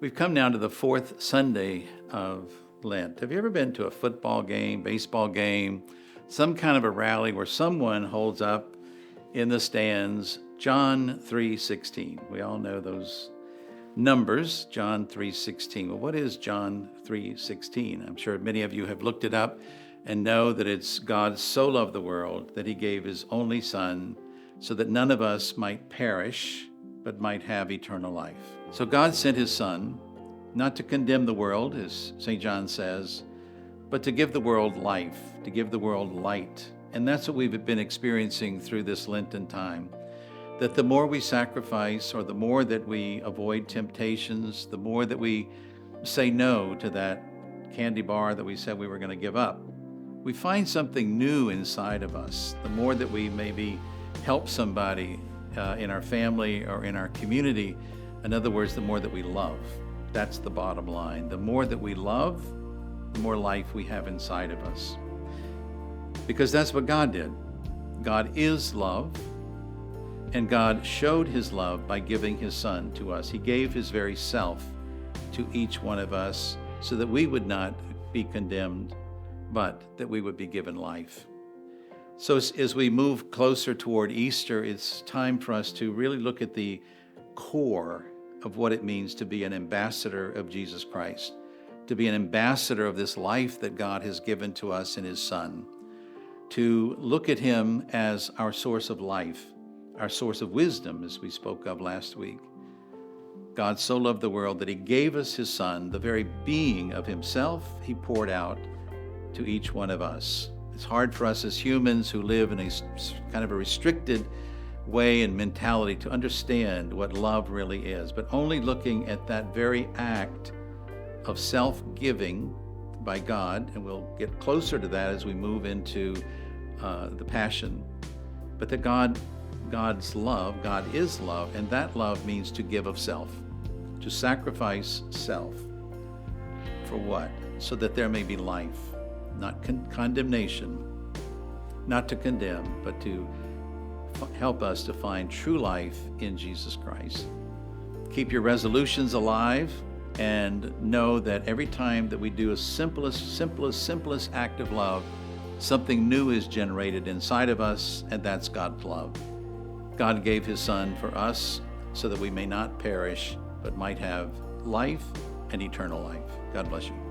We've come now to the fourth Sunday of Lent. Have you ever been to a football game, baseball game, some kind of a rally where someone holds up in the stands John 3:16? We all know those numbers, John 3:16. Well, what is John 3:16? I'm sure many of you have looked it up and know that it's God so loved the world that he gave his only Son so that none of us might perish but might have eternal life. So God sent his Son not to condemn the world, as St. John says, but to give the world life, to give the world light. And that's what we've been experiencing through this Lenten time, that the more we sacrifice or the more that we avoid temptations, the more that we say no to that candy bar that we said we were going to give up, we find something new inside of us. The more that we maybe help somebody in our family or in our community, in other words, the more that we love. That's the bottom line. The more that we love, the more life we have inside of us. Because that's what God did. God is love, and God showed his love by giving his Son to us. He gave his very self to each one of us so that we would not be condemned, but that we would be given life. So as we move closer toward Easter, it's time for us to really look at the core of what it means to be an ambassador of Jesus Christ, to be an ambassador of this life that God has given to us in his Son, to look at him as our source of life, our source of wisdom, as we spoke of last week. God so loved the world that he gave us his Son, the very being of himself he poured out to each one of us. It's hard for us as humans who live in a kind of a restricted way and mentality to understand what love really is, but only looking at that very act of self-giving by God, and we'll get closer to that as we move into the Passion, but that God's love, God is love, and that love means to give of self, to sacrifice self. For what? So that there may be life, not condemnation, not to condemn, but to help us to find true life in Jesus Christ. Keep your resolutions alive and know that every time that we do a simplest act of love, something new is generated inside of us, and that's God's love. God gave his Son for us so that we may not perish, but might have life and eternal life. God bless you.